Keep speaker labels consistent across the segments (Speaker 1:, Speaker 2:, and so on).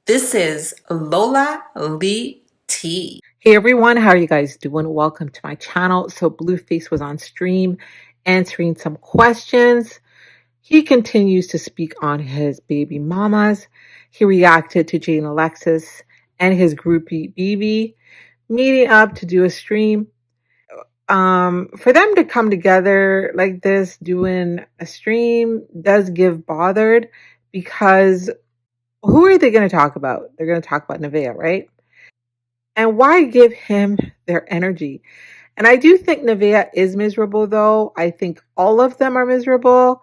Speaker 1: This is Lola Lee T.
Speaker 2: Hey everyone, how are you guys doing? Welcome to my channel. So Blueface was on stream answering some questions. He continues to speak on his baby mamas. He reacted to Jaidyn Alexis and his groupie BB meeting up to do a stream. For them to come together like this, doing a stream does give bothered because who are they going to talk about? They're going to talk about Nevaeh, right? And why give him their energy? And I do think Nevaeh is miserable, though. I think all of them are miserable.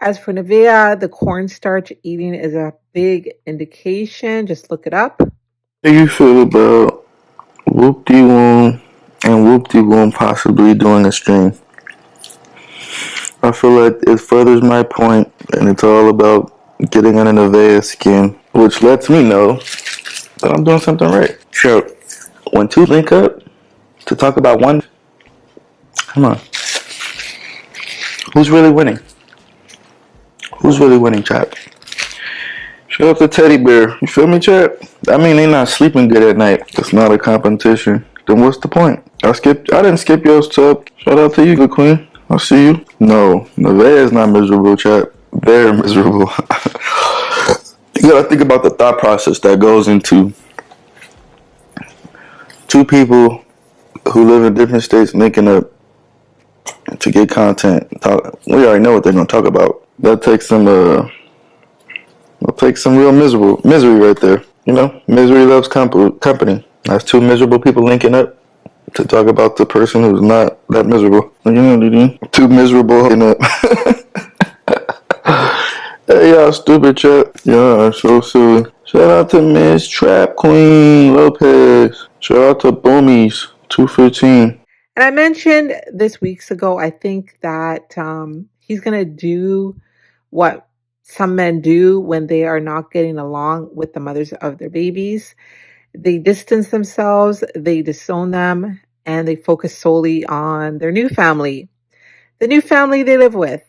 Speaker 2: As for Nevaeh, the cornstarch eating is a big indication. Just look it up.
Speaker 3: How do you feel about Whoop-De-Woon and Whoop-De-Woon possibly doing a stream? I feel like it furthers my point, and it's all about getting under Nevaeh's skin, which lets me know that I'm doing something right. Sure, when two link up to talk about one, come on, who's really winning? Who's really winning, chat? Shout out to Teddy Bear. You feel me, chat? I mean, they not sleeping good at night. It's not a competition. Then what's the point? I didn't skip your sub. Shout out to you, good queen. I see you. No, Nevaeh is not miserable, chat. They're miserable. You gotta think about the thought process that goes into two people who live in different states linking up to get content. We already know what they're gonna talk about. That takes some real misery right there. You know, misery loves company. That's two miserable people linking up to talk about the person who's not that miserable. You know, two miserable linking up. Hey, y'all stupid chat. Yeah, so silly. Shout out to Miss Trap Queen Lopez. Shout out to Boomies 215.
Speaker 2: And I mentioned this weeks ago, I think that he's going to do what some men do when they are not getting along with the mothers of their babies. They distance themselves, they disown them, and they focus solely on their new family, the new family they live with.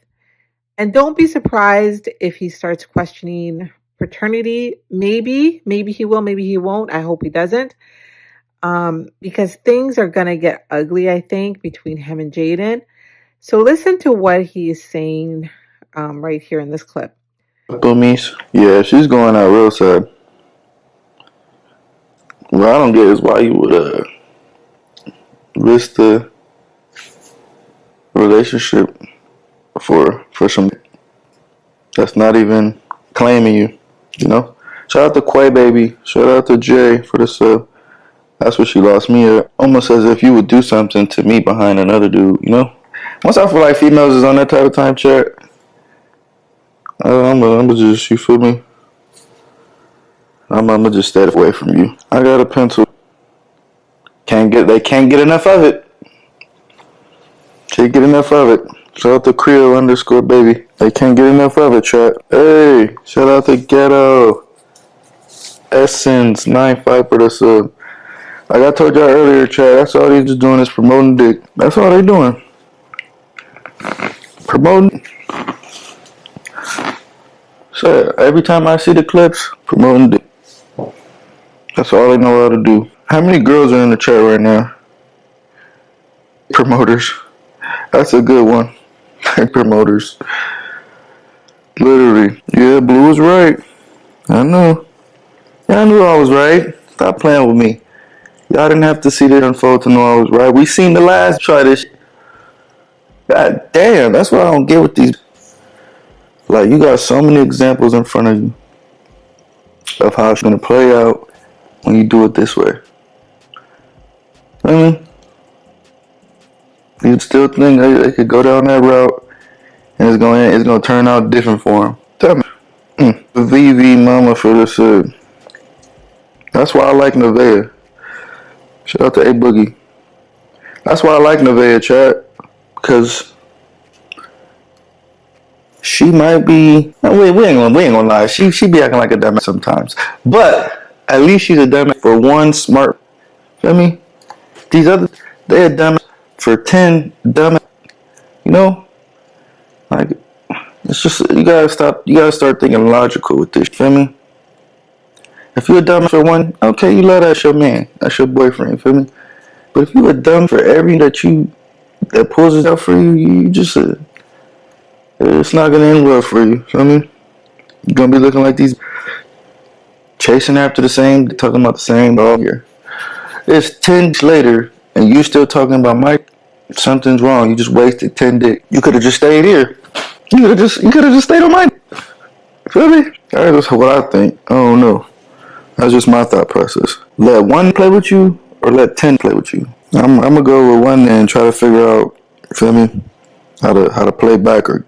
Speaker 2: And don't be surprised if he starts questioning paternity. Maybe he will, maybe he won't. I hope he doesn't. Because things are going to get ugly, I think, between him and Jaidyn. So listen to what he is saying right here in this clip.
Speaker 3: Boomies. Yeah, she's going out real sad. What I don't get is why you would risk the relationship for some that's not even claiming you, you know? Shout out to Quay Baby. Shout out to Jay for the sub. That's what she lost me at. Almost as if you would do something to me behind another dude, you know? Once I feel like females is on that type of time chat, I'm just, you feel me? I'm just stay away from you. I got a pencil. They can't get enough of it. Can't get enough of it. Shout out to Creole _ baby. They can't get enough of it, chat. Hey, shout out to Ghetto. Essence 95 for the sub. Like I told y'all earlier, chat, that's all they just doing is promoting dick. That's all they doing. Promoting. So every time I see the clips, promoting dick. That's all they know how to do. How many girls are in the chat right now? Promoters. That's a good one. Promoters. Literally. Yeah, Blue was right. I know. Yeah, I knew I was right. Stop playing with me. Y'all didn't have to see this unfold to know I was right. We seen the last try this. God damn, that's what I don't get with these. Like, you got so many examples in front of you of how it's gonna play out when you do it this way. I mean, you still think they could go down that route and it's gonna turn out different for them. Tell me. VV Mama for this. That's why I like Nevaeh. Shout out to A Boogie. That's why I like Nevaeh, chat, because she might be. We ain't gonna lie. She be acting like a dumbass sometimes, but at least she's a dumbass for one smart. Feel me? These others, they a dumbass for 10 dumbass. You know, like it's just you gotta start thinking logical with this. Feel me? If you're dumb for one, okay, you love that's your man, that's your boyfriend. You feel me? But if you are dumb for every that pulls it out for you, you just it's not gonna end well for you. Feel me? You're gonna be looking like these chasing after the same, talking about the same all year. It's 10 days later, and you still talking about Mike. Something's wrong. You just wasted 10 days. You could have just stayed here. You could have just stayed on Mike. Feel me? That's what I think. I don't know. That's just my thought process. Let one play with you, or let 10 play with you. I'm gonna go with one and try to figure out. Feel me? How to play back or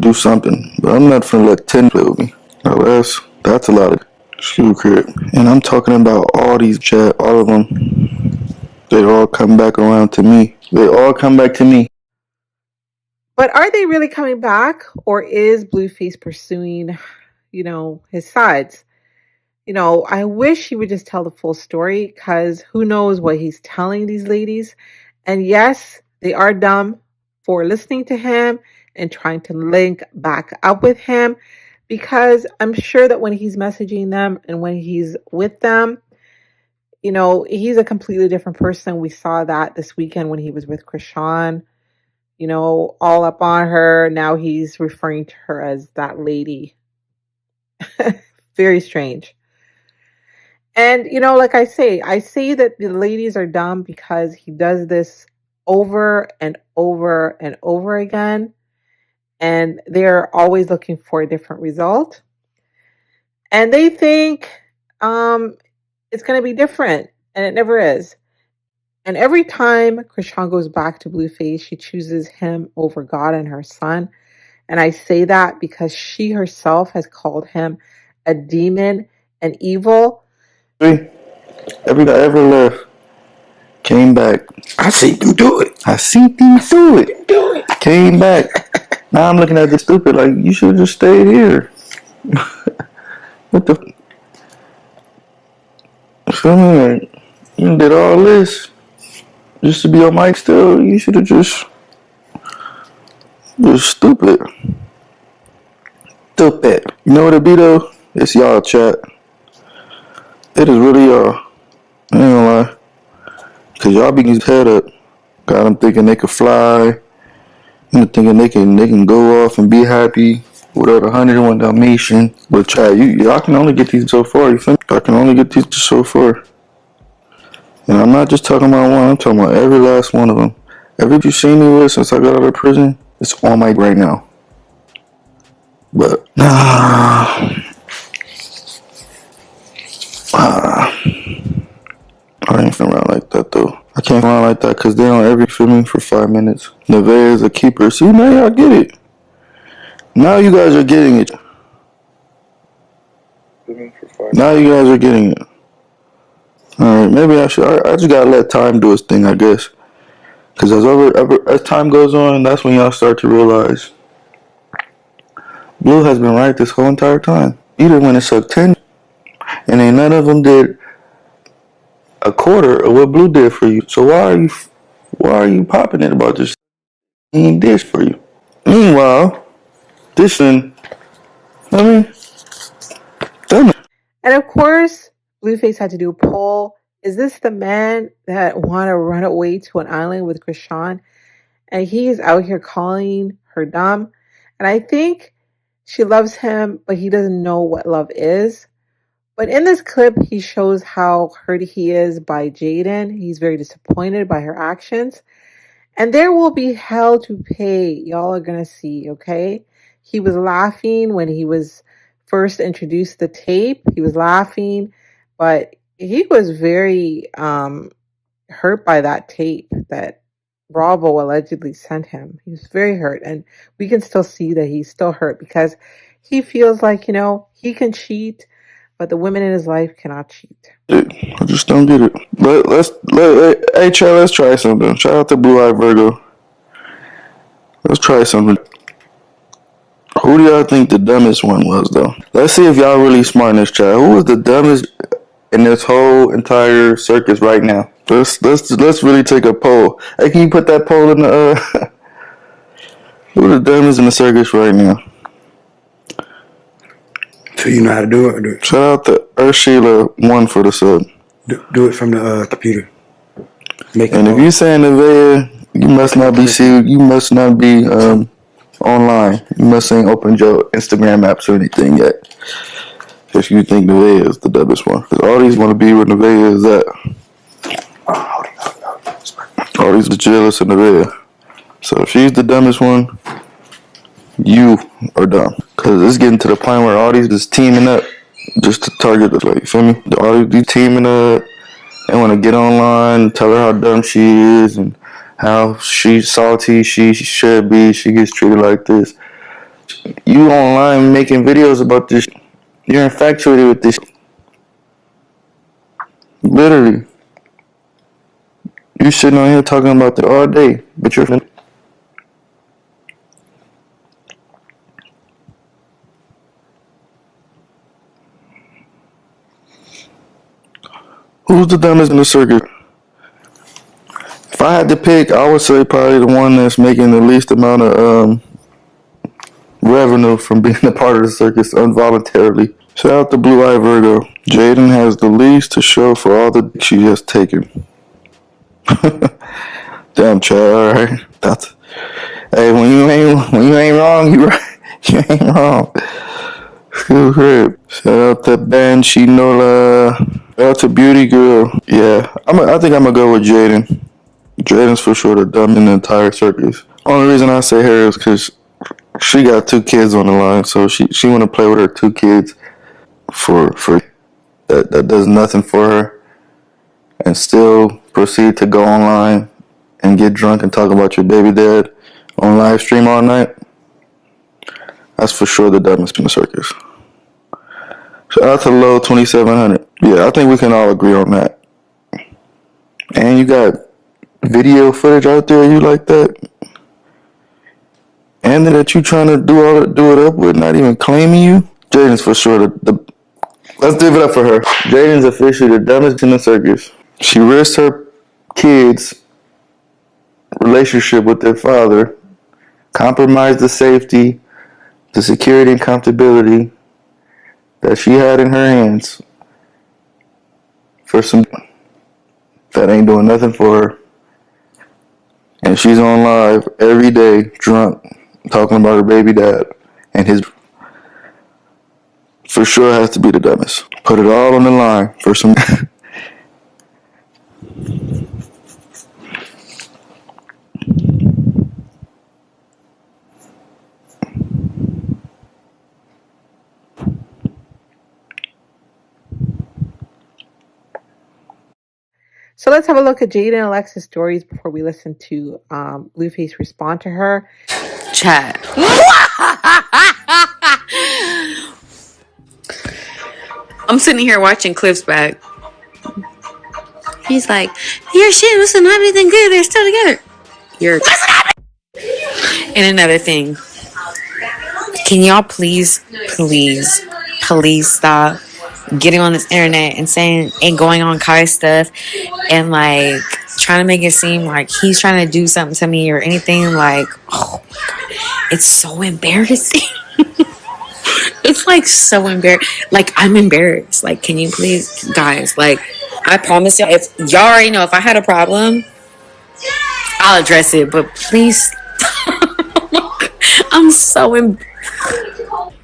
Speaker 3: do something. But I'm not gonna let 10 play with me. Now that's a lot of screw crap. And I'm talking about all these chat, all of them. They all come back around to me. They all come back to me.
Speaker 2: But are they really coming back, or is Blueface pursuing, his sides? I wish he would just tell the full story, because who knows what he's telling these ladies. And yes, they are dumb for listening to him and trying to link back up with him, because I'm sure that when he's messaging them and when he's with them, he's a completely different person. We saw that this weekend when he was with Krishan, all up on her. Now he's referring to her as that lady. Very strange. And, like I say that the ladies are dumb because he does this over and over and over again. And they're always looking for a different result. And they think it's going to be different. And it never is. And every time Krishan goes back to Blueface, she chooses him over God and her son. And I say that because she herself has called him a demon and evil.
Speaker 3: Every guy ever left came back. I see them do it. Came back. Now I'm looking at the stupid like, you should have just stayed here. What the? Feel me? Like, you did all this just to be on mic still. You should have just stupid. Stupid. You know what it be though? It's y'all chat. It is really y'all. I ain't gonna lie. Cause y'all be getting his head up. Got them thinking they could fly. Thinking they can go off and be happy without 101 Dalmatian. But chat, y'all can only get these so far. You think? I can only get these so far. And I'm not just talking about one. I'm talking about every last one of them. Every you seen me with since I got out of prison, it's on mic right now. But I ain't finna around like that though. I can't around like that because they're on every filming for 5 minutes. Nevaeh is a keeper. See, now y'all get it. Now you guys are getting it. Now you guys are getting it. Alright, maybe I just gotta let time do its thing, I guess. Because as time goes on, that's when y'all start to realize Blue has been right this whole entire time. Even when it sucked 10, and ain't none of them did a quarter of what Blue did for you. So why are you popping it about this? He ain't this for you. Meanwhile, this one, damn it.
Speaker 2: And of course, Blueface had to do a poll. Is this the man that want to run away to an island with Krishan? And he's out here calling her dumb. And I think she loves him, but he doesn't know what love is. But in this clip, he shows how hurt he is by Jaidyn. He's very disappointed by her actions. And there will be hell to pay. Y'all are going to see, okay? He was laughing when he was first introduced the tape. He was laughing, but he was very hurt by that tape that Bravo allegedly sent him. He was very hurt. And we can still see that he's still hurt because he feels like, he can cheat, but the women in his life cannot cheat.
Speaker 3: I just don't get it. Hey, Chad, let's try something. Shout out to Blue Eye Virgo. Let's try something. Who do y'all think the dumbest one was, though? Let's see if y'all really smart in this chat. Who was the dumbest in this whole entire circus right now? Let's really take a poll. Hey, can you put that poll in the who the dumbest in the circus right now?
Speaker 4: So you know how to do it.
Speaker 3: Shout out to Sheila 1 for the sub.
Speaker 4: Do it from the computer.
Speaker 3: And if you saying Nevaeh, you must not be you must not be online. You must ain't opened your Instagram apps or anything yet. If you think Nevaeh is the dumbest one, because all these want to be where Nevaeh is at. All these are jealous of Nevaeh. So if she's the dumbest one, you are dumb. Because it's getting to the point where all these is teaming up just to target the, like, you feel me? All these teaming up. They want to get online, tell her how dumb she is and how she's salty she should be. She gets treated like this. You online making videos about this. You're infatuated with this. Literally. You sitting on here talking about that all day, but you're... Who's the dumbest in the circuit? If I had to pick, I would say probably the one that's making the least amount of revenue from being a part of the circus involuntarily. Shout out to Blue Eye Virgo. Jaidyn has the least to show for all the she has taken. Damn, Chad. All right, that's. Hey, when you ain't wrong, you right. You ain't wrong. Cool crib. Shout out to Ben Shinola. Shout out to Beauty Girl. Yeah, I think I'm gonna go with Jaidyn. Jaidyn's for sure the dumb in the entire circus. Only reason I say her is because she got 2 kids on the line, so she want to play with her 2 kids for that does nothing for her, and still proceed to go online and get drunk and talk about your baby dad on live stream all night. That's for sure the dumbest in the circus. Shout out to Low 2700. Yeah, I think we can all agree on that. And you got video footage out there you like that, and that you trying to do it up with, not even claiming you. Jaidyn's for sure the let's give it up for her. Jaidyn's officially the dumbest in the circus. She risked her kids' relationship with their father, compromised the safety, the security and comfortability that she had in her hands for some that ain't doing nothing for her. And she's on live every day, drunk, talking about her baby dad and his... For sure has to be the dumbest. Put it all on the line for some...
Speaker 2: So let's have a look at Jaidyn Alexis' stories before we listen to Blueface respond to her.
Speaker 1: Chat. I'm sitting here watching clips back. He's like, your shit wasn't everything good. They're still together. You're... And another thing. Can y'all please stop getting on this internet and saying and going on Kai's stuff and like trying to make it seem like he's trying to do something to me or anything. Like, oh my God, it's so embarrassing. It's like so embarrassing. Like, I'm embarrassed. Like, can you please, guys, like, I promise y'all, if y'all already know if I had a problem, I'll address it, but please. I'm so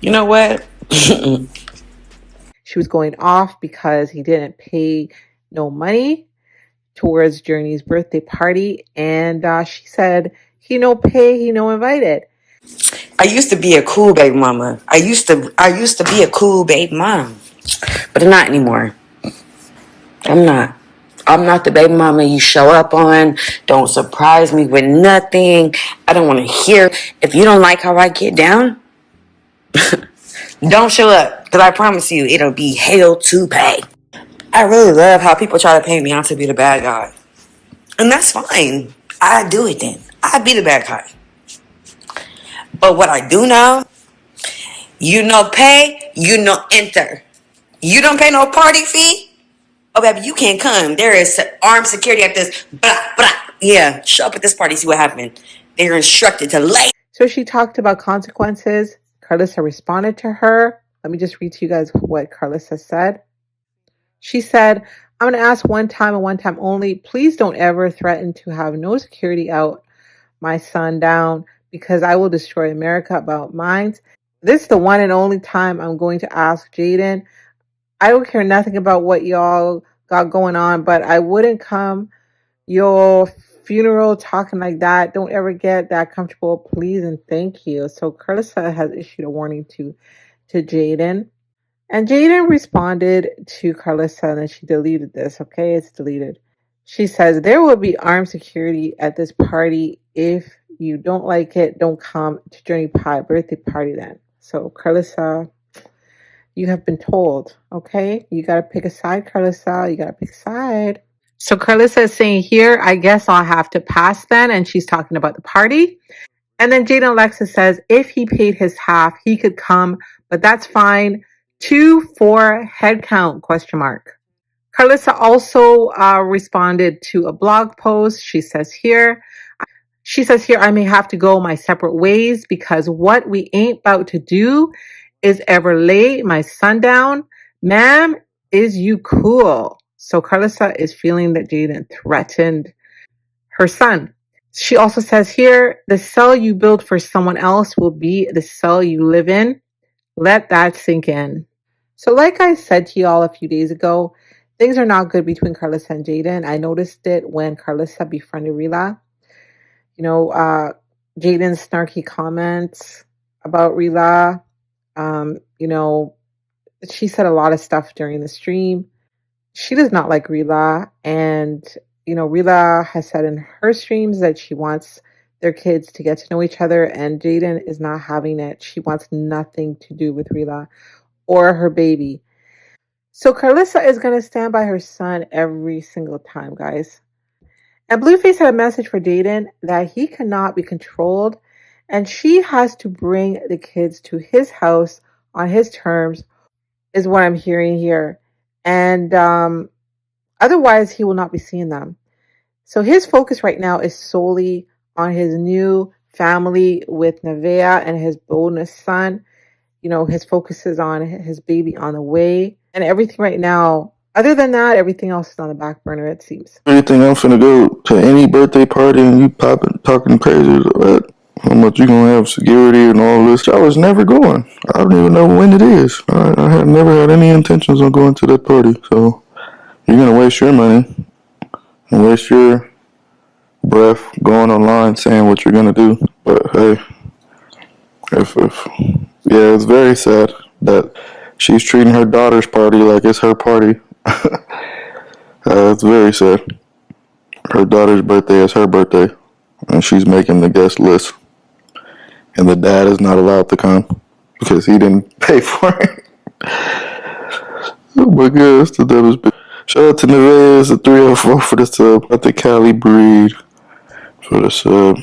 Speaker 1: you know what?
Speaker 2: She was going off because he didn't pay no money towards Journey's birthday party, and she said he no pay, he no invited.
Speaker 5: I used to be a cool baby mama. I used to be a cool baby mom, but I'm not anymore. I'm not. I'm not the baby mama you show up on. Don't surprise me with nothing. I don't want to hear. If you don't like how I get down, don't show up. Because I promise you, it'll be hell to pay. I really love how people try to paint me out to be the bad guy. And that's fine. I do it then. I be the bad guy. But what I do now, you no pay, you no enter. You don't pay no party fee? Oh, baby, you can't come. There is armed security at this. Blah, blah. Yeah, show up at this party, see what happened. They're instructed to lay.
Speaker 2: So she talked about consequences. Carlissa responded to her. Let me just read to you guys what Carlissa said. She said, I'm going to ask one time and one time only. Please don't ever threaten to have no security out my son down because I will destroy America about mine. This is the one and only time I'm going to ask Jaidyn. I don't care nothing about what y'all got going on, but I wouldn't come your funeral talking like that. Don't ever get that comfortable, please and thank you. So Carlissa has issued a warning to Jaidyn. And Jaidyn responded to Carlissa and then she deleted this. Okay, it's deleted. She says, there will be armed security at this party. If you don't like it, don't come to Journey Pie birthday party then. So Carlissa, you have been told, okay? You got to pick a side, Carlissa. You got to pick a side. So Carlissa is saying here, I guess I'll have to pass then. And she's talking about the party. And then Jaidyn Alexis says, if he paid his half, he could come, but that's fine. 2-4 head count, question mark. Carlissa also responded to a blog post. She says here, I may have to go my separate ways because what we ain't about to do is ever lay my son down. Ma'am, is you cool? So Carlissa is feeling that Jaidyn threatened her son. She also says here, the cell you build for someone else will be the cell you live in. Let that sink in. So like I said to y'all a few days ago, things are not good between Carlissa and Jaidyn. I noticed it when Carlissa befriended Rila. You know, Jaidyn's snarky comments about Rila. You know, she said a lot of stuff during the stream. She does not like Rila. And, you know, Rila has said in her streams that she wants their kids to get to know each other. And Jaidyn is not having it. She wants nothing to do with Rila or her baby. So Carlissa is going to stand by her son every single time, guys. And Blueface had a message for Jaidyn that he cannot be controlled and she has to bring the kids to his house on his terms, is what I'm hearing here. And otherwise, he will not be seeing them. So his focus right now is solely on his new family with Nevaeh and his bonus son. You know, his focus is on his baby on the way and everything right now. Other than that, everything else is on the back burner, it seems.
Speaker 3: Anything I'm finna go to any birthday party and you popping, talking crazy about how much you gonna have security and all this. I was never going. I don't even know when it is. I have never had any intentions on going to that party. So you're gonna waste your money and waste your breath going online saying what you're gonna do. But hey, if yeah, it's very sad that she's treating her daughter's party like it's her party. It's very sad. Her daughter's birthday is her birthday, and she's making the guest list. And the dad is not allowed to come because he didn't pay for it. Oh my god, that's the dumbest bitch. Shout out to Nevaeh, it's a 304 for the sub. At the Cali Breed for the sub.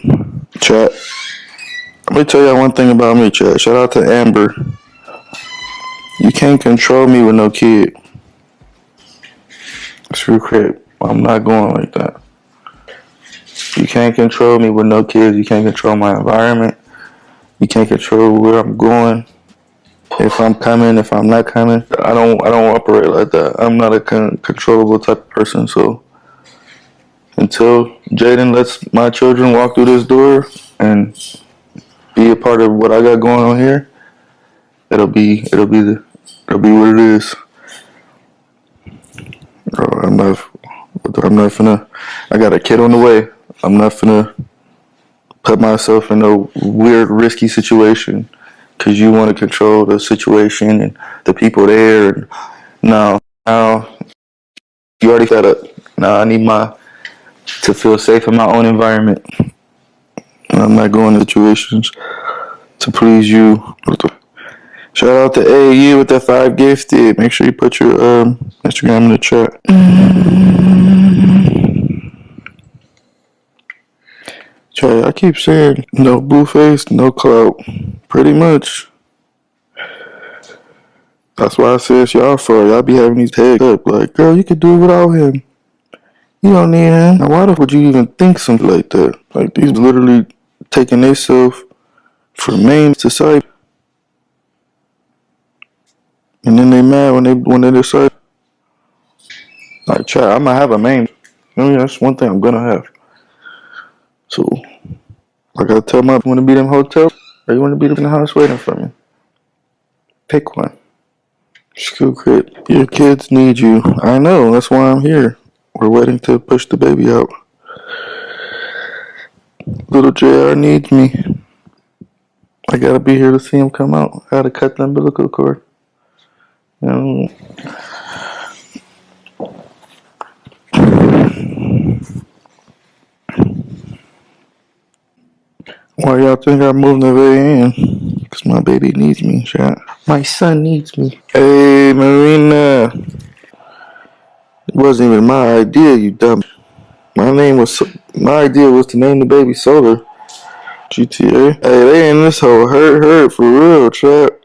Speaker 3: Chat. Let me tell y'all one thing about me, chat. Shout out to Amber. You can't control me with no kid. Screw crap. I'm not going like that. You can't control me with no kids. You can't control my environment. You can't control where I'm going. If I'm coming, if I'm not coming. I don't operate like that. I'm not a controllable type of person. So until Jaidyn lets my children walk through this door and be a part of what I got going on here, it'll be what it is. I'm not finna. I got a kid on the way. I'm not finna put myself in a weird, risky situation because you want to control the situation and the people there. And now you already set up. Now I need to feel safe in my own environment. And I'm not going to situations to please you. Shout out to AU with that 5 gifted. Make sure you put your Instagram in the chat. Chat, I keep saying no Blueface, no clout. Pretty much. That's why I said it's y'all fault. Y'all be having these heads up like, girl, you could do it without him. You don't need him. Now why the fuck would you even think something like that? Like these literally taking themselves from main to side. And then they mad when they decide. I try. I'm gonna have a main. That's one thing I'm gonna have. So I gotta tell my, want to be them hotels, or you want to be in the house waiting for me? Pick one. School crit. Your kids need you. I know. That's why I'm here. We're waiting to push the baby out. Little JR needs me. I gotta be here to see him come out. I gotta cut the umbilical cord. You know. Why y'all think I'm moving to VAN? Because my baby needs me, chat. My son needs me. Hey, Marina. It wasn't even my idea, you dumb. My idea was to name the baby Solar. GTA. Hey, they in this whole hurt for real, chat.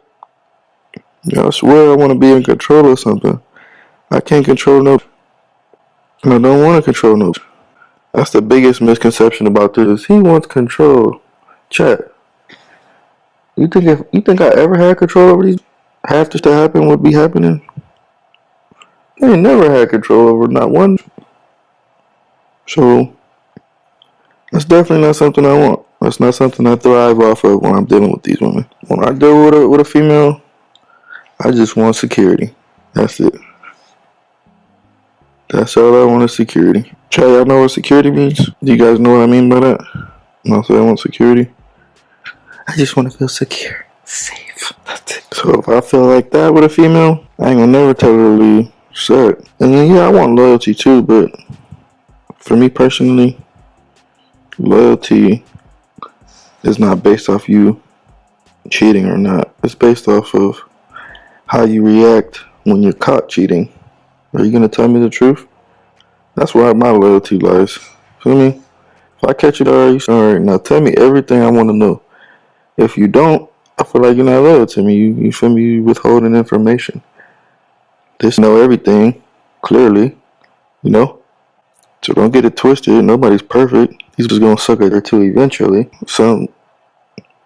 Speaker 3: I swear I want to be in control of something. I can't control no. And I don't want to control no. That's the biggest misconception about this. He wants control. Chat. You think I ever had control over these? Half this that happened would be happening. I ain't never had control over not one. So that's definitely not something I want. That's not something I thrive off of when I'm dealing with these women. When I deal with a female, I just want security. That's it. That's all I want is security. Chat, y'all know what security means? Do you guys know what I mean by that? When I say I want security, I just want to feel secure, safe. That's it. So if I feel like that with a female, I ain't gonna never tell her to leave. Shit. And then yeah, I want loyalty too, but for me personally, loyalty is not based off you cheating or not. It's based off of how you react when you're caught cheating. Are you gonna tell me the truth? That's where my loyalty lies. Feel me? If I catch you, alright, now tell me everything I want to know. If you don't, I feel like you're not loyal to me. You feel me? You withholding information. Just know everything clearly, you know. So don't get it twisted. Nobody's perfect. He's just gonna suck at her too eventually. So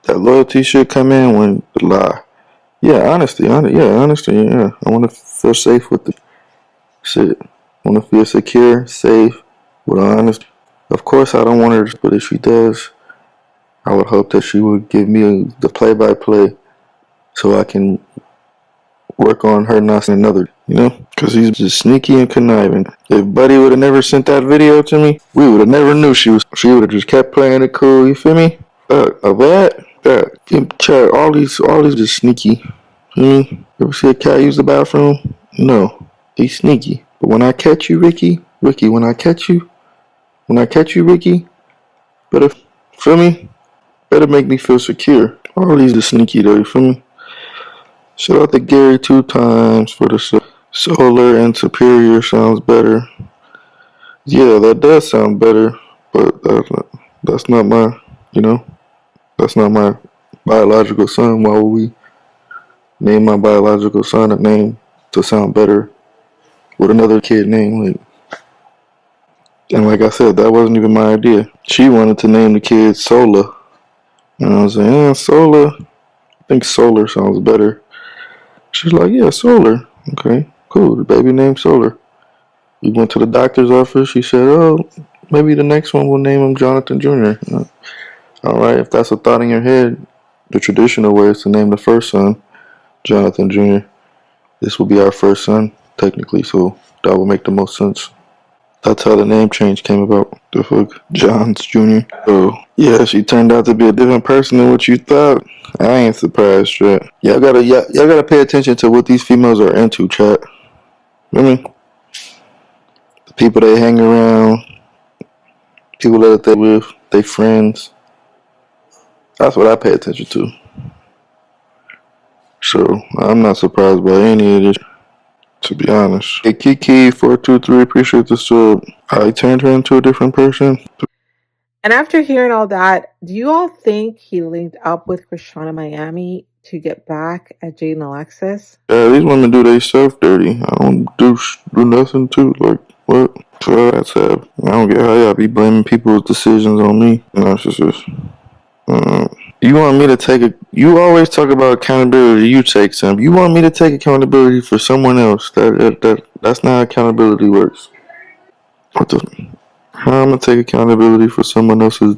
Speaker 3: that loyalty should come in when the lie. Yeah, honesty. Yeah. I want to feel safe with the shit. I want to feel secure, safe, with honesty. Of course, I don't want her, but if she does, I would hope that she would give me the play-by-play so I can work on her not saying another, you know? Because he's just sneaky and conniving. If Buddy would have never sent that video to me, we would have never knew she would have just kept playing it cool, you feel me? Chat, all these just sneaky. You ever see a cat use the bathroom? No, he's sneaky. But when I catch you, Ricky, when I catch you, Ricky, better, feel me? Better make me feel secure. All these are sneaky though, you feel me? Shout out to Gary 2 times for the Solar and Superior sounds better. Yeah, that does sound better, but that's not my, that's not my biological son. Why would we name my biological son a name to sound better with another kid name? And like I said, that wasn't even my idea. She wanted to name the kid Sola. And I was like, yeah, Sola. I think Solar sounds better. She's like, yeah, Solar. Okay, cool. The baby named Solar. We went to the doctor's office. She said, oh, maybe the next one we'll name him Jonathan Jr. Alright, if that's a thought in your head, the traditional way is to name the first son Jonathan Jr. This will be our first son, technically, so that will make the most sense. That's how the name change came about. The fuck? Johns Jr. So, yeah, she turned out to be a different person than what you thought. I ain't surprised, chat. Y'all gotta pay attention to what these females are into, chat. You know what I mean? The people they hang around, people that they with, they friends. That's what I pay attention to. So, I'm not surprised by any of this, to be honest. Hey, Kiki423, appreciate the sub. I turned her into a different person.
Speaker 2: And after hearing all that, do you all think he linked up with Krishana Miami to get back at Jaidyn Alexis?
Speaker 3: Yeah, these women do they self dirty. I don't do nothing too. Like, what? So that's I don't get how y'all be blaming people's decisions on me. Narcissist. You want me to take it? You always talk about accountability. You take some. You want me to take accountability for someone else? That's not how accountability works. What the? How I'm gonna take accountability for someone else's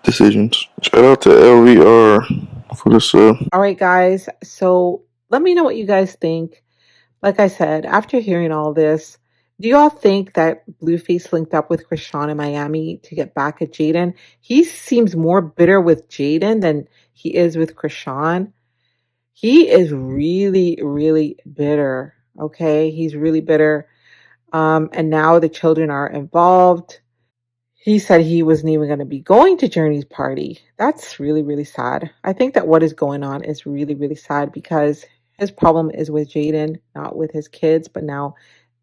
Speaker 3: decisions. Shout out to LVR for this.
Speaker 2: All right, guys. So let me know what you guys think. Like I said, after hearing all this, do y'all think that Blueface linked up with Krishan in Miami to get back at Jaidyn? He seems more bitter with Jaidyn than he is with Krishan. He is really, really bitter. Okay, he's really bitter. And now the children are involved. He said he wasn't even going to be going to Journey's party. That's really, really sad. I think that what is going on is really, really sad because his problem is with Jaidyn, not with his kids, but now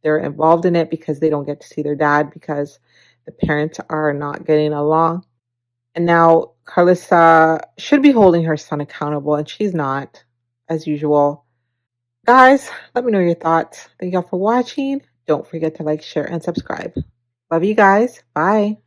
Speaker 2: they're involved in it because they don't get to see their dad because the parents are not getting along. And now Carlissa should be holding her son accountable, and she's not, as usual. Guys, let me know your thoughts. Thank y'all for watching. Don't forget to like, share, and subscribe. Love you guys. Bye.